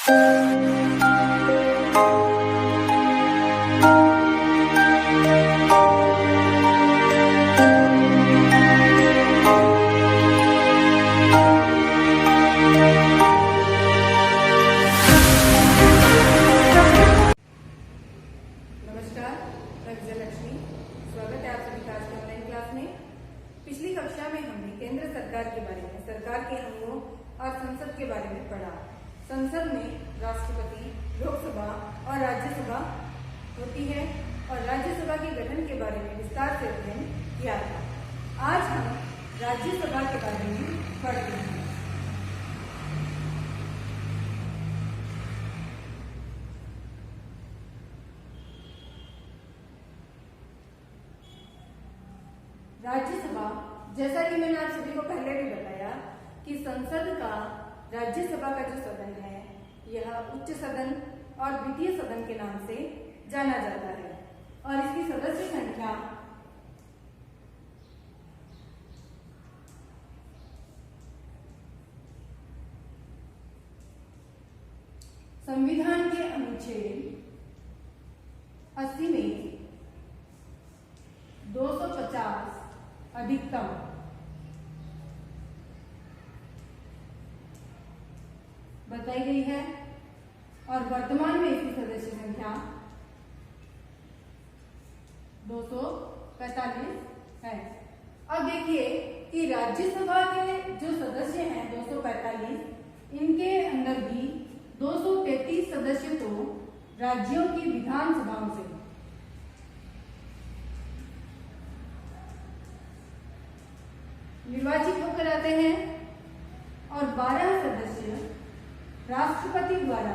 पिछली कक्षा में हमने केंद्र सरकार के बारे में, सरकार के अंगों और संसद के बारे में पढ़ा। संसद में राष्ट्रपति, लोकसभा और राज्यसभा होती है और राज्यसभा के गठन के बारे में विस्तार से अध्ययन किया था। आज हम राज्यसभा के बारे में पढ़ते हैं। राज्यसभा, जैसा कि मैंने आप सभी को पहले भी बताया कि संसद का राज्यसभा का जो सदन है यह उच्च सदन और द्वितीय सदन के नाम से जाना जाता है और इसकी सदस्य संख्या संविधान के अनुच्छेद 80 में 250 अधिकतम बताई गई है और वर्तमान में इसकी सदस्य संख्या 245 है। अब देखिए कि राज्यसभा के जो सदस्य हैं 245, इनके अंदर भी 233 सदस्य तो राज्यों की विधानसभाओं से निर्वाचित होकर आते हैं और 12 सदस्य राष्ट्रपति द्वारा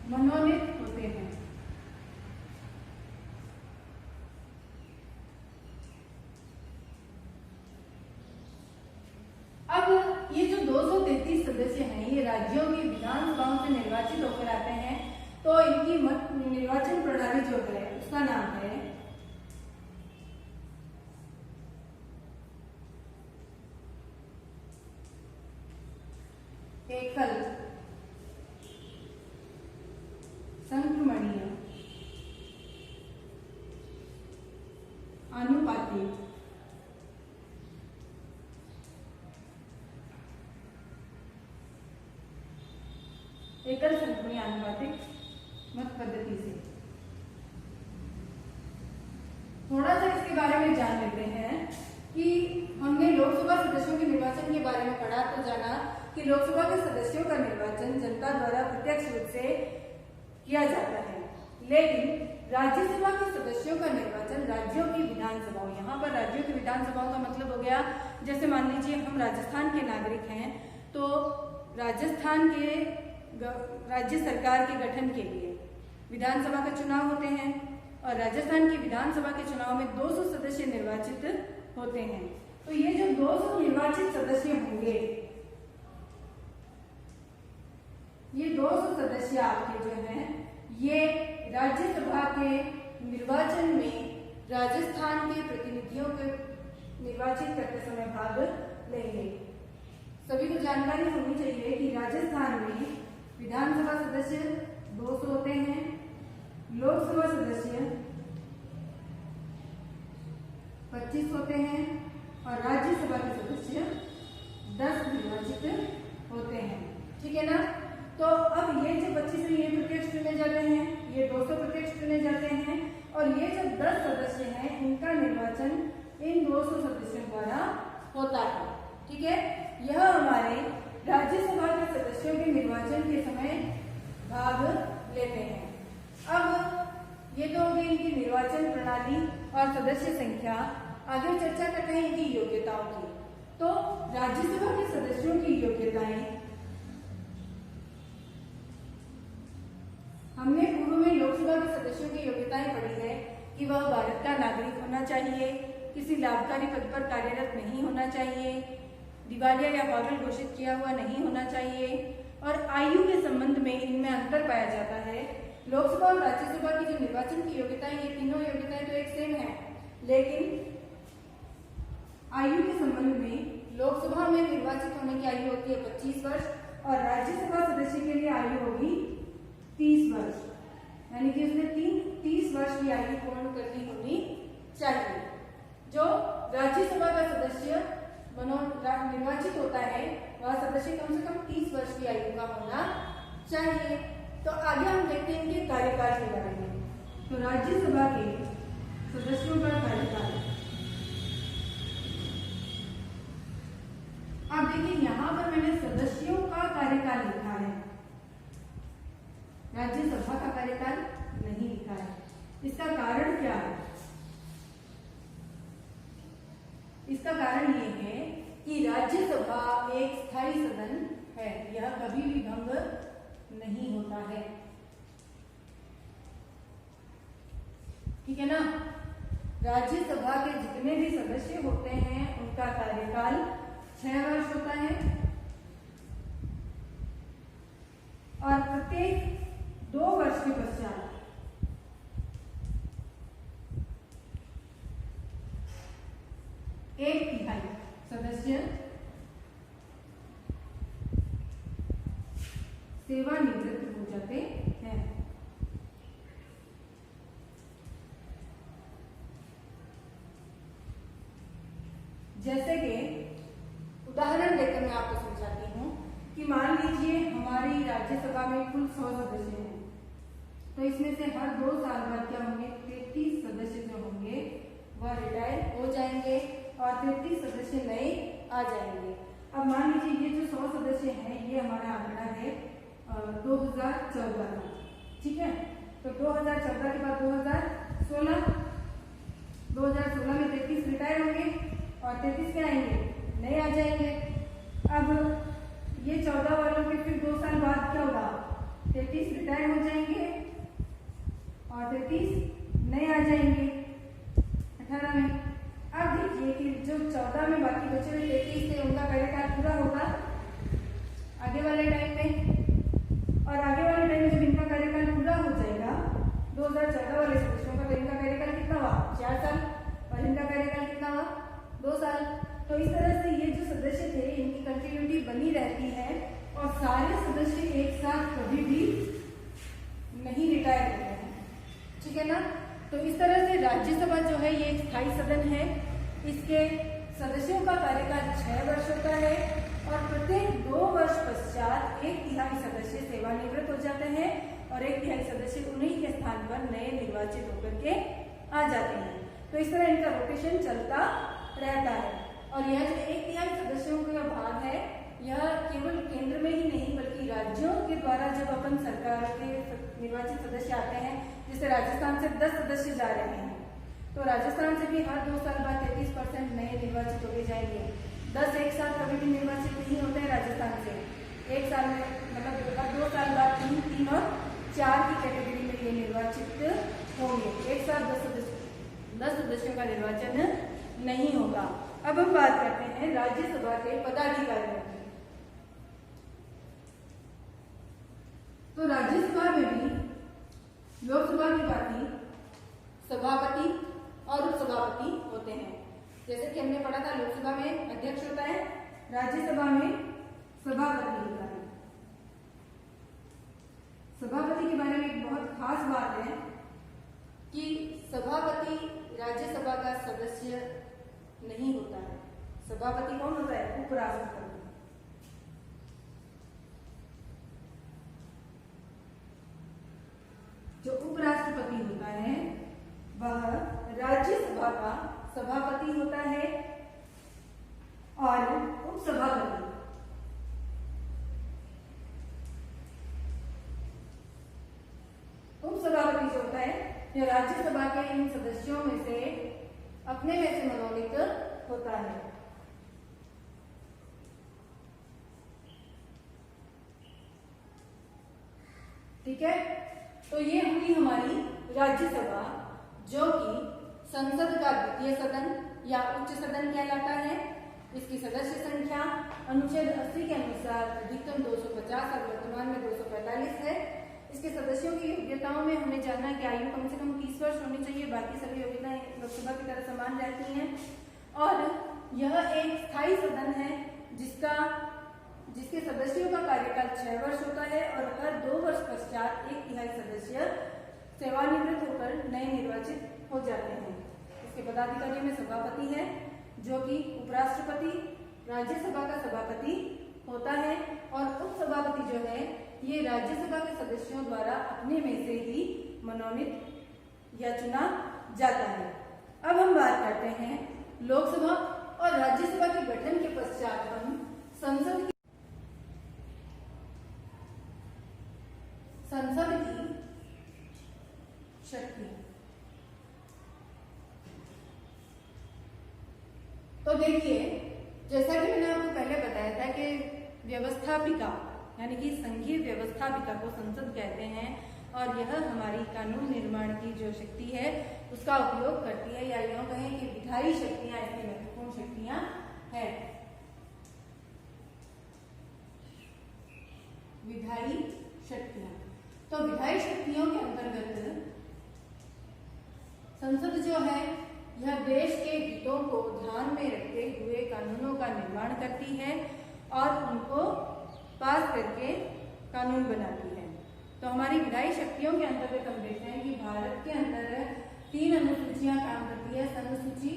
मनोनीत होते हैं। अब ये जो 233 सदस्य हैं ये राज्यों की विधानसभाओं से निर्वाचित होकर आते हैं, तो इनकी निर्वाचन प्रणाली जो है उसका नाम है एकल संक्रमणीय आनुपातिक एकल संक्रमणीय आनुपातिक मत पद्धति से। थोड़ा सा इसके बारे में जान लेते हैं कि हमने लोकसभा सदस्यों के निर्वाचन के बारे में पढ़ा तो जाना कि लोकसभा के सदस्यों का निर्वाचन जनता द्वारा प्रत्यक्ष रूप से किया जाता है, लेकिन राज्यसभा के सदस्यों का निर्वाचन राज्यों की विधानसभाओं, यहाँ पर राज्यों की विधानसभाओं का मतलब हो गया, जैसे मान लीजिए हम राजस्थान के नागरिक हैं तो राजस्थान के राज्य सरकार के गठन के लिए विधानसभा के चुनाव होते हैं और राजस्थान की विधानसभा के चुनाव में 200 सदस्य निर्वाचित होते हैं। तो ये जो 200 निर्वाचित सदस्य होंगे, ये 200 सदस्य आपके जो हैं ये राज्यसभा के निर्वाचन में राजस्थान के प्रतिनिधियों को निर्वाचित करते समय भाग लेंगे। सभी को जानकारी होनी चाहिए कि राजस्थान में विधानसभा सदस्य 200 होते हैं, लोकसभा सदस्य 25 होते हैं और राज्यसभा के सदस्य 10 निर्वाचित होते हैं। ठीक है ना? तो अब ये जो 25 ये प्रत्यक्ष चुने जाते हैं, ये 200 प्रत्यक्ष चुने जाते हैं और ये जो 10 सदस्य हैं इनका निर्वाचन इन 200 सदस्यों द्वारा होता है। ठीक है, यह हमारे राज्यसभा के सदस्यों के निर्वाचन के समय भाग लेते हैं। अब ये तो हो गई इनकी निर्वाचन प्रणाली और सदस्य संख्या। आगे चर्चा करते हैं इनकी योग्यताओं की। तो राज्यसभा के सदस्यों की योग्यताएं हमने पूर्व में लोकसभा के सदस्यों की योग्यताएं पढ़ी है कि वह भारत का नागरिक होना चाहिए, किसी लाभकारी पद पर कार्यरत नहीं होना चाहिए, दिवालिया या पागल घोषित किया हुआ नहीं होना चाहिए और आयु के संबंध में इनमें अंतर पाया जाता है। लोकसभा और राज्यसभा की जो निर्वाचन की योग्यताएं, ये तीनों योग्यताएं तो एक सेम है, लेकिन आयु के संबंध लोकसभा में निर्वाचित होने की आयु होती है 25 वर्ष और राज्यसभा सदस्य के लिए आयु होगी 30 वर्ष, यानी कि उसने 30 वर्ष की आयु पूर्ण करनी होनी चाहिए। जो राज्यसभा का सदस्य निर्वाचित होता है वह सदस्य कम से कम 30 वर्ष की आयु का होना चाहिए। तो आगे हम देखते हैं इनके कार्यकाल के बारे में। तो राज्यसभा के सदस्यों का कार्यकाल, अब देखिए यहाँ पर मैंने सदस्यों का कार्यकाल लिखा है, राज्यसभा का कार्यकाल नहीं लिखा है। इसका कारण क्या है? इसका कारण ये है कि राज्यसभा एक स्थायी सदन है, यह कभी भी भंग नहीं होता है, ठीक है ना। राज्यसभा के जितने भी सदस्य होते हैं उनका कार्यकाल 6 वर्ष होता है और प्रत्येक 2 वर्ष के पश्चात एक तिहाई सदस्य सेवानिवृत्त हो जाते हैं। जैसे कि उदाहरण देकर मैं आपको समझाती हूँ कि मान लीजिए हमारी राज्यसभा में कुल 100 सदस्य हैं, तो इसमें से हर 2 साल बाद क्या होंगे, 33 सदस्य जो होंगे वह रिटायर हो जाएंगे और 33 सदस्य नए आ जाएंगे। अब मान लीजिए ये जो 100 सदस्य हैं ये हमारा आंकड़ा है 2014 का, ठीक है। तो 2014 के बाद 2016 में 33 रिटायर होंगे और 33 क्या आएंगे, नए आ जाएंगे। अब ये 14 वालों के फिर 2 साल बाद क्या होगा, 33 रिटायर हो जाएंगे और 33 नए आ जाएंगे 18 में। अब देखिए कि जो 14 में बाकी बचे हुए 33 थे उनका कार्यकाल पूरा होगा आगे वाले टाइम में, और आगे वाले टाइम में जब इनका कार्यकाल पूरा हो जाएगा 2014 वाले सदस्यों का, तो इनका कार्यकाल कितना हुआ, 4 साल, और इनका कार्यकाल कितना हुआ, 2 साल। तो इस तरह से ये जो सदस्य थे इनकी कंटिन्यूटी बनी रहती है और सारे सदस्य एक साथ कभी भी नहीं रिटायर होते हैं, ठीक है ना। तो इस तरह से राज्यसभा जो है ये एक स्थायी सदन है, इसके सदस्यों का कार्यकाल 6 वर्ष होता है और प्रत्येक 2 वर्ष पश्चात एक तिहाई सदस्य सेवानिवृत्त हो जाते हैं और एक तिहाई सदस्य उन्हीं के स्थान पर नए निर्वाचित होकर के आ जाते हैं। तो इस तरह इनका रोटेशन चलता रहता है। और यह जो एक तिहाई सदस्यों का भाग है यह केवल केंद्र में ही नहीं बल्कि राज्यों के द्वारा जब अपन सरकार के निर्वाचित सदस्य आते हैं, जैसे राजस्थान से 10 सदस्य जा रहे हैं तो राजस्थान से भी हर 2 साल बाद 33% नए निर्वाचित होते जाएंगे। 10 एक साथ कभी भी निर्वाचित नहीं होते हैं राजस्थान से, एक साल में मतलब हर 2 साल बाद 3 और 4 की कैटेगरी में ये निर्वाचित होंगे, एक साथ 10 सदस्यों का निर्वाचन नहीं होगा। अब हम बात करते हैं राज्यसभा के पदाधिकारियों की। तो राज्यसभा में भी लोकसभा की भांति सभापति और उपसभापति होते हैं। जैसे कि हमने पढ़ा था लोकसभा में अध्यक्ष होता है, राज्यसभा में सभापति होता है। सभापति के बारे में एक बहुत खास बात है कि सभापति राज्यसभा का सदस्य नहीं होता है। सभापति कौन होता है, उपराष्ट्रपति। जो उपराष्ट्रपति होता है वह राज्यसभा का सभापति होता है और उपसभापति जो होता है यह राज्यसभा के इन सदस्यों में से अपने में से मनोनीत होता है। ठीक है, तो ये हुई हमारी राज्यसभा जो कि संसद का द्वितीय सदन या उच्च सदन कहलाता है। इसकी सदस्य संख्या अनुच्छेद 80 के अनुसार अधिकतम 250 और वर्तमान में 245 है। इसके सदस्यों की योग्यताओं में हमने जाना कि आयु कम से कम 30 वर्ष होनी चाहिए, बाकी सभी योग्यताएं लोकसभा की तरह समान रहती हैं। और यह एक स्थायी सदन है जिसके सदस्यों का कार्यकाल 6 वर्ष होता है और हर 2 वर्ष पश्चात 1/3 सदस्य सेवानिवृत्त होकर नए निर्वाचित हो जाते हैं। इसके पदाधिकारी में सभापति है जो कि उपराष्ट्रपति राज्यसभा का सभापति होता है और उपसभापति जो है ये राज्यसभा के सदस्यों द्वारा अपने में से ही मनोनीत या चुना जाता है। अब हम बात करते हैं लोकसभा और राज्यसभा के गठन के पश्चात हम संसद की शक्ति। तो देखिए, जैसा कि मैंने आपको पहले बताया था कि व्यवस्थापिका यानी कि संघीय व्यवस्थापिका को संसद कहते हैं और यह हमारी कानून निर्माण की जो शक्ति है उसका उपयोग करती है, या यूं कहें कि विधायी शक्तियां इसकी महत्वपूर्ण शक्तियां हैं। विधायी शक्तियां, तो विधायी शक्तियों के अंतर्गत संसद जो है यह देश के हितों को ध्यान में रखते हुए कानूनों का निर्माण करती है और उनको पास करके कानून बनाती है। तो हमारी विधायी शक्तियों के अंतर्गत हम देखते हैं कि भारत के अंदर 3 अनुसूचियां काम करती है। संघ सूची,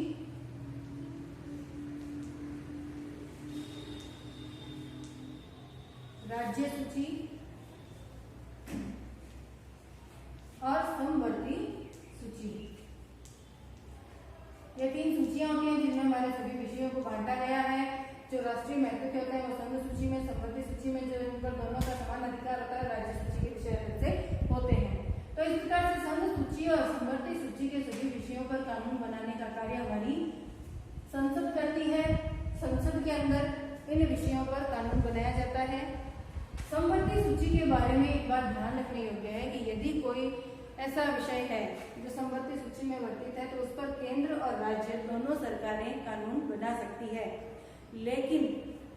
राज्य सूची और समवर्ती सूची। ये 3 सूचियां होती हैं जिनमें हमारे सभी विषयों को बांटा गया है। जो राष्ट्रीय महत्व के होते हैं वो संघ सूची में, समवर्ती सूची में जो इन पर दोनों का समान अधिकार होता है, राज्य सूची के विषय अलग से होते हैं। तो इस प्रकार से संघ सूची और समवर्ती सूची के सभी विषयों पर कानून बनाने का कार्य हमारी संसद करती है। संसद के अंदर इन विषयों पर कानून बनाया जाता है। समवर्ती सूची के बारे में एक बात ध्यान रखने योग्य है कि यदि कोई ऐसा विषय है जो समवर्ती सूची में वर्तित है तो उस पर केंद्र और राज्य दोनों सरकारें कानून बना सकती है। लेकिन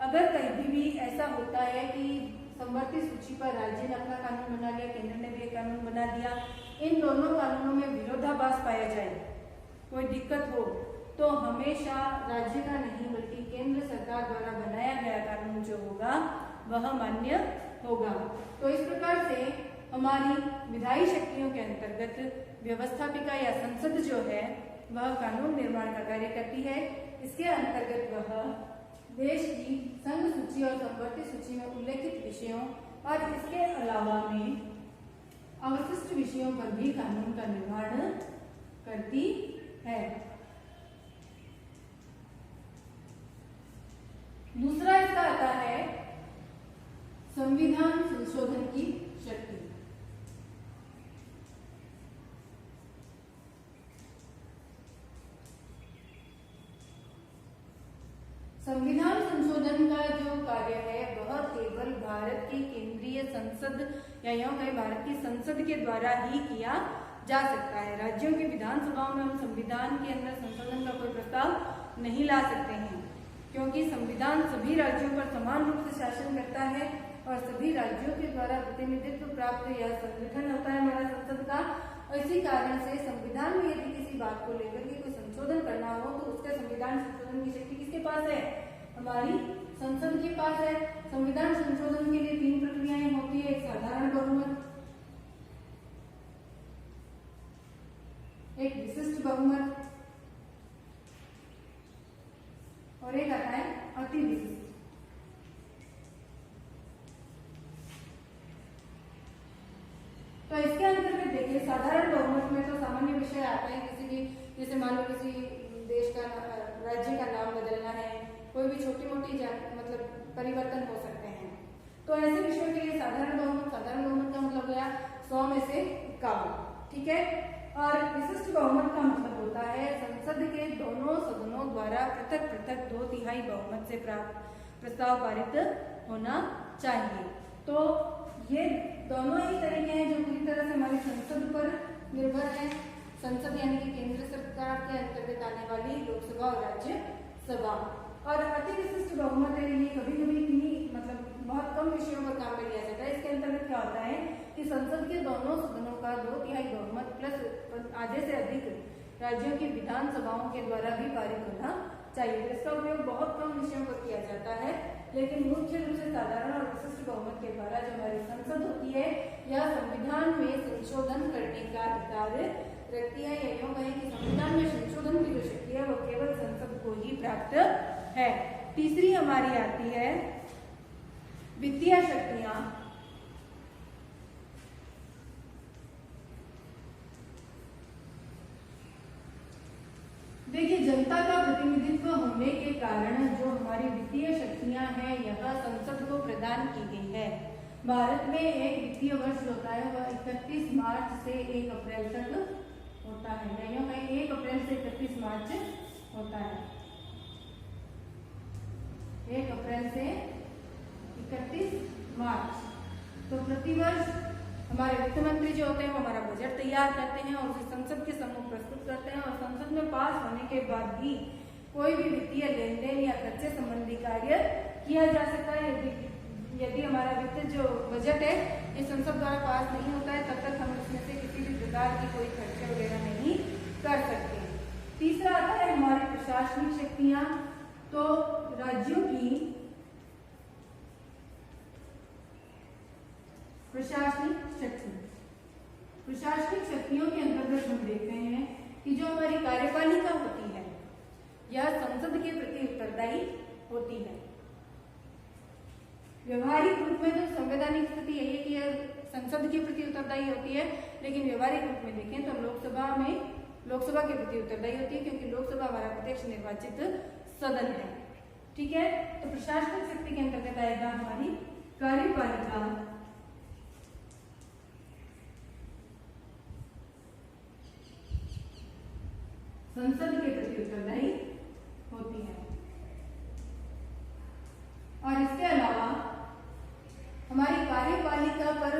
अगर कहीं भी ऐसा होता है कि समवर्ती सूची पर राज्य ने अपना कानून बना लिया, केंद्र ने भी एक कानून बना दिया, इन दोनों कानूनों में विरोधाभास पाया जाए, कोई दिक्कत हो, तो हमेशा राज्य का नहीं बल्कि केंद्र सरकार द्वारा बनाया गया कानून जो होगा वह मान्य होगा। तो इस प्रकार से हमारी विधायी शक्तियों के अंतर्गत व्यवस्थापिका या संसद जो है वह कानून निर्माण का कार्य करती है। इसके अंतर्गत वह देश की संघ सूची और समवर्ती सूची में उल्लेखित विषयों और इसके अलावा में अवशिष्ट विषयों पर भी कानून का निर्माण करती है। दूसरा इसका आता है संविधान संशोधन की शक्ति। संविधान संशोधन का जो कार्य है वह केवल भारत की केंद्रीय संसद या यूं कहें भारत की संसद के द्वारा ही किया जा सकता है। राज्यों की विधानसभाओं में हम संविधान के अंदर संशोधन का कोई प्रस्ताव नहीं ला सकते हैं, क्योंकि संविधान सभी राज्यों पर समान रूप से शासन करता है और सभी राज्यों के द्वारा प्रतिनिधित्व प्राप्त या संगठन होता है हमारा संसद का। और इसी कारण से संविधान में यदि किसी बात को लेकर के कोई संशोधन करना हो तो उसका संविधान संशोधन की शक्ति किसके पास है? हमारी संसद के पास है। संविधान संशोधन के लिए 3 प्रक्रियाएं होती है, एक साधारण बहुमत, एक विशिष्ट बहुमत और एक आता है अति विशिष्ट। तो इसके अंतर्गत देखिए साधारण बहुमत में तो सामान्य विषय आते हैं, किसी भी जैसे मान लो किसी देश का राज्य का नाम बदलना है, कोई भी छोटी मोटी मतलब परिवर्तन हो सकते हैं। तो ऐसे विषयों के लिए साधारण बहुमत का मतलब गया 100 में से 51, ठीक है। और विशिष्ट बहुमत का मतलब होता है संसद के दोनों सदनों द्वारा पृथक पृथक 2/3 बहुमत से प्राप्त प्रस्ताव पारित होना चाहिए। तो ये दोनों ही तरीके हैं जो पूरी तरह से हमारी संसद पर निर्भर है। संसद यानी कि केंद्र सरकार के अंतर्गत आने वाली लोकसभा और राज्यसभा। और अति विशिष्ट बहुमत के लिए कभी कभी मतलब बहुत कम विषयों पर काम में लिया जाता है। इसके अंतर्गत क्या होता है कि संसद के दोनों सदनों का 2/3 बहुमत प्लस आधे से अधिक राज्यों की विधानसभाओं के द्वारा भी पारित होना चाहिए। तो इसका उपयोग बहुत कम विषयों पर किया जाता है, लेकिन मुख्य रूप से साधारण और विशिष्ट बहुमत के द्वारा जो हमारी संसद होती है यह संविधान में संशोधन करने का अधिकार रखती है। या यूं कहें कि संविधान में संशोधन की जो शक्ति है वो केवल संसद को ही प्राप्त है। तीसरी हमारी आती है वित्तीय शक्तियां। देखिए, जनता का प्रतिनिधित्व होने के कारण जो हमारी वित्तीय शक्तियां हैं यह संसद को प्रदान की गई है। भारत में एक वित्तीय वर्ष होता है वह 31 मार्च से 1 अप्रैल तक होता है। या कहीं 1 अप्रैल से 31 मार्च होता है। 1 अप्रैल से 31 मार्च। तो प्रतिवर्ष हमारे वित्त मंत्री जो होते हैं वो हमारा बजट तैयार करते हैं और उसे संसद के सम्मुख प्रस्तुत करते हैं, और संसद में पास होने के बाद भी कोई भी वित्तीय लेन देन या खर्चे संबंधी कार्य किया जा सकता है। यदि हमारा वित्त जो बजट है ये संसद द्वारा पास नहीं होता है तब तक हम उसमें से किसी भी प्रकार की कोई खर्चे वगैरह नहीं कर सकते। तीसरा आता है हमारी प्रशासनिक शक्तियां। तो राज्यों की प्रशासनिक शक्ति, प्रशासनिक शक्तियों के अंतर्गत हम देखते हैं कि जो हमारी कार्यपालिका होती है यह संसद के प्रति उत्तरदायी होती है। व्यवहारिक रूप में तो संवैधानिक स्थिति यही है कि यह संसद के प्रति उत्तरदायी होती है, लेकिन व्यवहारिक रूप में देखें तो लोकसभा के प्रति उत्तरदायी होती है, क्योंकि लोकसभा हमारा प्रत्यक्ष निर्वाचित सदन है। ठीक है, तो प्रशासनिक शक्ति के अंतर्गत आएगा हमारी कार्यपालिका। संसद के प्रति उत्तरदायी होती है। और इसके अलावा हमारी कार्यपालिका पर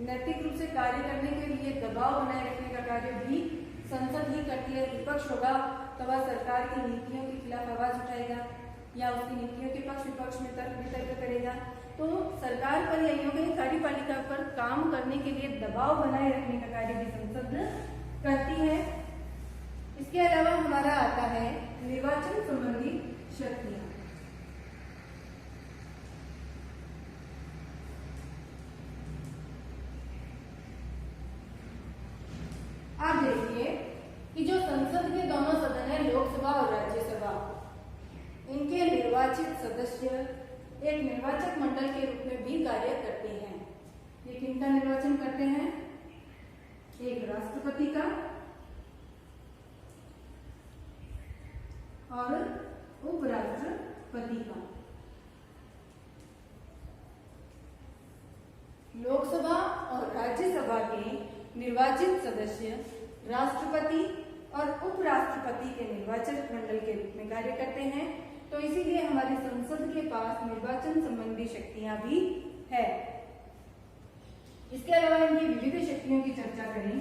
नैतिक रूप से कार्य करने के लिए दबाव बनाए रखने का कार्य भी संसद ही करती है। विपक्ष होगा तो वह सरकार की नीतियों के खिलाफ आवाज उठाएगा या उसकी नीतियों के पक्ष विपक्ष में तर्क वितर्क करेगा। तो सरकार पर या यूं कहीं कार्यपालिका पर काम करने के लिए दबाव बनाए रखने का कार्य भी संसद करती है। इसके अलावा हमारा आता है निर्वाचन संबंधी शक्तियां। आप देखिए कि जो संसद के दोनों सदन है लोकसभा और राज्यसभा, इनके निर्वाचित सदस्य एक निर्वाचक मंडल के रूप में भी कार्य करते हैं। ये किनका निर्वाचन करते हैं? एक राष्ट्रपति का और उपराष्ट्रपति का। लोकसभा और राज्यसभा के निर्वाचित सदस्य राष्ट्रपति और उपराष्ट्रपति के निर्वाचक मंडल के रूप में कार्य करते हैं। तो इसीलिए हमारी संसद के पास निर्वाचन संबंधी शक्तियां भी है। इसके अलावा इनकी विविध शक्तियों की चर्चा करें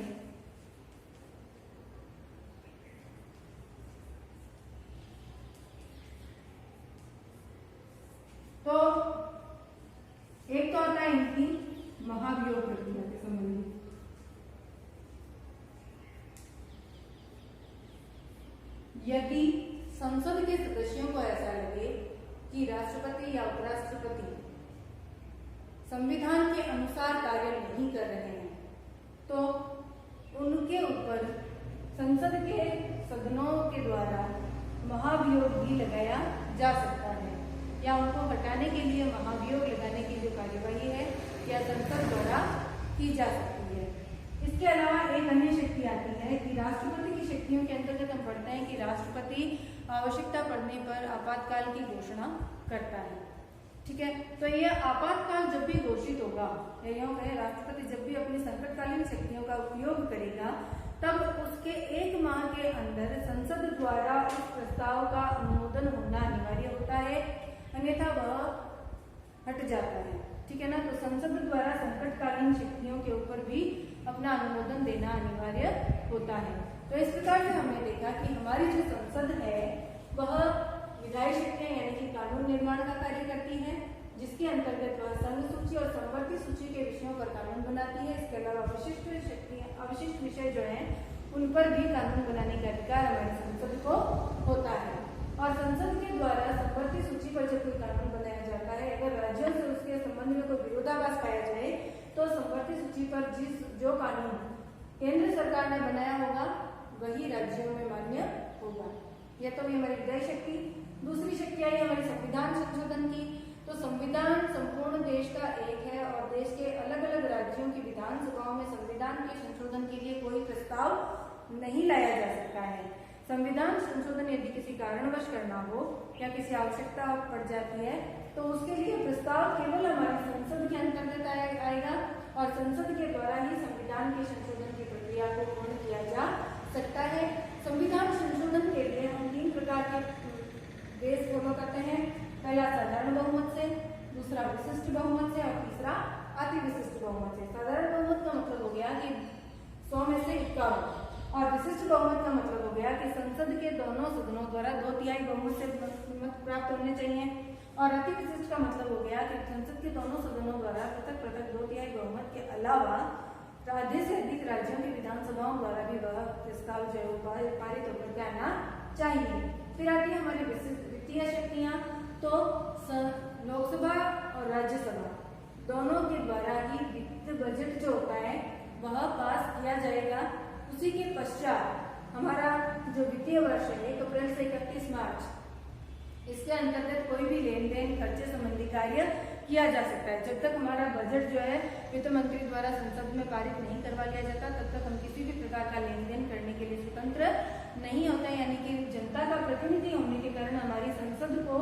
तो एक तो आता है इनकी महाभियोग प्रक्रिया के संबंधी। यदि संसद के सदस्यों को ऐसा लगे कि राष्ट्रपति या उपराष्ट्रपति संविधान के अनुसार कार्य नहीं कर रहे हैं तो उनके ऊपर संसद के सदनों के द्वारा महाभियोग भी लगाया जा सकता है, या उनको हटाने के लिए महाभियोग लगाने की जो कार्यवाही है यह संसद द्वारा की जा सकती है। इसके अलावा एक अन्य शक्ति आती है कि राष्ट्रपति की शक्तियों के अंतर्गत हम पढ़ते हैं कि राष्ट्रपति आवश्यकता पड़ने पर आपातकाल की घोषणा करता है। ठीक है, तो यह आपातकाल जब भी घोषित होगा या यूं कहें राष्ट्रपति जब भी अपनी संकटकालीन शक्तियों का उपयोग करेगा तब उसके 1 माह के अंदर संसद द्वारा उस प्रस्ताव का अनुमोदन होना अनिवार्य होता है, अन्यथा वह हट जाता है। ठीक है ना, तो संसद द्वारा संकटकालीन शक्तियों के ऊपर भी अपना अनुमोदन देना अनिवार्य होता है। तो इस प्रकार से हमने देखा कि हमारी जो संसद है वह विधायी शक्तियां यानी कि कानून निर्माण का कार्य करती है, जिसके अंतर्गत वह संघ सूची और संवर्ती सूची के विषयों पर कानून बनाती है। इसके अलावा अवशिष्ट विषय जो है उन पर भी कानून बनाने का अधिकार हमारी संसद को होता है। और संसद के द्वारा संपत्ति सूची पर जब कोई कानून बनाया जाता है, अगर राज्यों से उसके संबंध में कोई विरोधाभास पाया जाए तो संपत्ति सूची पर जो कानून केंद्र सरकार ने बनाया होगा वही राज्यों में मान्य होगा। यह तो हमारी विधायी शक्ति। दूसरी शक्ति आई हमारी संविधान संशोधन की। तो संविधान संपूर्ण देश का एक है और देश के अलग अलग राज्यों की विधानसभाओं में संविधान के संशोधन के लिए कोई प्रस्ताव नहीं लाया जा सकता है। संविधान संशोधन यदि किसी कारणवश करना हो या किसी आवश्यकता पड़ जाती है तो उसके लिए प्रस्ताव केवल हमारी संसद के अंतर्गत आएगा और संसद के द्वारा ही संविधान के संशोधन की प्रक्रिया को पूर्ण किया जा सकता है। संविधान संशोधन के लिए हम 3 प्रकार के बेस फॉलो करते हैं। पहला साधारण बहुमत से, दूसरा विशिष्ट बहुमत से और तीसरा अति विशिष्ट बहुमत से। साधारण बहुमत का मतलब हो गया कि 100 में से 51 और विशिष्ट बहुमत का मतलब हो गया कि संसद के दोनों सदनों द्वारा 2/3 बहुमत से मत प्राप्त होने चाहिए। और अति विशिष्ट का मतलब हो गया कि संसद के दोनों सदनों द्वारा पृथक 2/3 बहुमत के अलावा आधे से अधिक राज्यों की विधानसभाओं द्वारा भी वह प्रस्ताव जो पारित होकर के आना चाहिए। फिर आती है हमारी वित्तीय शक्तियां। तो लोकसभा और राज्यसभा दोनों के द्वारा ही वित्त बजट जो होता है वह पास किया जाएगा। उसी के पश्चात हमारा जो वित्तीय वर्ष है 1 अप्रैल से 31 मार्च, इसके अंतर्गत कोई भी लेन देन खर्चे संबंधी कार्य किया जा सकता है। जब तक हमारा बजट जो है वित्त मंत्री द्वारा संसद में पारित नहीं करवा लिया जाता तब तक हम किसी भी प्रकार का लेन देन करने के लिए स्वतंत्र नहीं होते, यानी कि जनता का प्रतिनिधि होने के कारण हमारी संसद को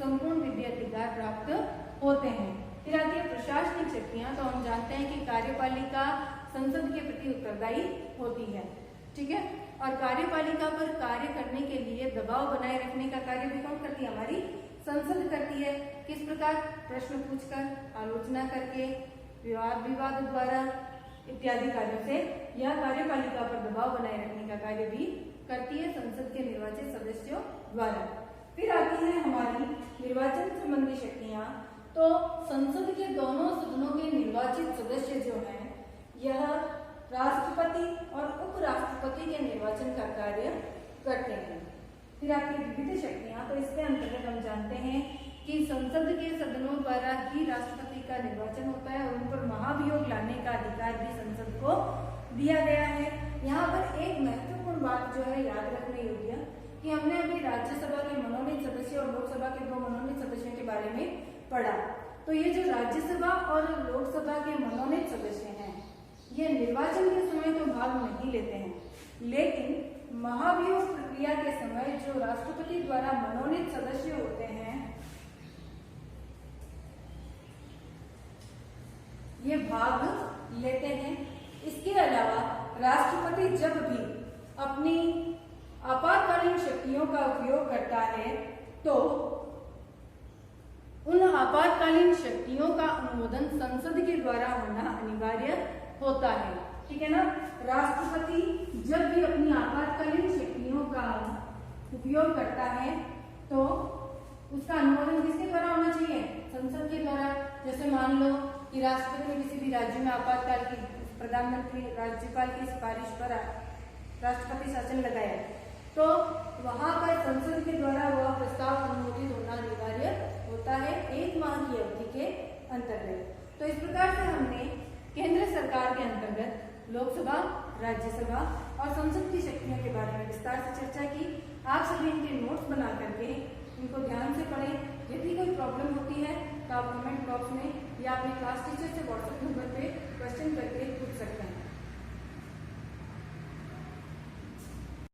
संपूर्ण वित्तीय अधिकार प्राप्त होते हैं। फिर आती है प्रशासनिक शक्तियां। तो हम जानते हैं कि कार्यपालिका संसद के प्रति उत्तरदायी होती है, ठीक है। और कार्यपालिका पर कार्य करने के लिए दबाव बनाए रखने का कार्य भी कौन करती है? हमारी संसद करती है। किस प्रकार? प्रश्न पूछकर, आलोचना करके, विवाद द्वारा इत्यादि कार्यों से यह कार्यपालिका पर दबाव बनाए रखने का कार्य भी करती है संसद के निर्वाचित सदस्यों द्वारा। फिर आती है हमारी निर्वाचन संबंधी शक्तियां। तो संसद के दोनों सदनों के निर्वाचित सदस्य जो हैं यह राष्ट्रपति और उपराष्ट्रपति के निर्वाचन का कार्य करते हैं। फिर आपकी विविध शक्तियां। तो इसके अंतर्गत हम जानते हैं कि संसद के सदनों द्वारा ही राष्ट्रपति का निर्वाचन होता है और उन पर महाभियोग लाने का अधिकार भी संसद को दिया गया है। यहाँ पर एक महत्वपूर्ण बात जो है याद रखने योग्य कि हमने अभी राज्यसभा के मनोनीत सदस्य और लोकसभा के 2 मनोनीत सदस्यों के बारे में पढ़ा। तो ये जो राज्यसभा और लोकसभा के मनोनीत सदस्य हैं ये निर्वाचन के समय तो भाग नहीं लेते हैं, लेकिन महाभियोग प्रक्रिया के समय जो राष्ट्रपति द्वारा मनोनीत सदस्य होते हैं ये भाग लेते हैं। इसके अलावा राष्ट्रपति जब भी अपनी आपातकालीन शक्तियों का उपयोग करता है तो उन आपातकालीन शक्तियों का अनुमोदन संसद के द्वारा होना अनिवार्य होता है, ठीक है ना। राष्ट्रपति जब भी अपनी आपातकालीन शक्तियों का उपयोग करता है तो उसका अनुमोदन किसके द्वारा होना चाहिए? संसद के द्वारा। जैसे मान लो कि राष्ट्रपति ने किसी भी राज्य में आपातकाल की प्रधानमंत्री राज्यपाल की सिफारिश पर राष्ट्रपति शासन लगाया तो वहां पर संसद के द्वारा वह प्रस्ताव अनुमोदित होना अनिवार्य होता है 1 माह की अवधि के अंतर्गत। तो इस प्रकार से हमने केंद्र सरकार के अंतर्गत लोकसभा, राज्यसभा और संसद की शक्तियों के बारे में विस्तार से चर्चा की। आप सभी इनके नोट्स बना करके इनको ध्यान से पढ़ें। यदि कोई प्रॉब्लम होती है तो आप कमेंट बॉक्स में या अपने क्लास टीचर से व्हाट्सएप नंबर पे क्वेश्चन करके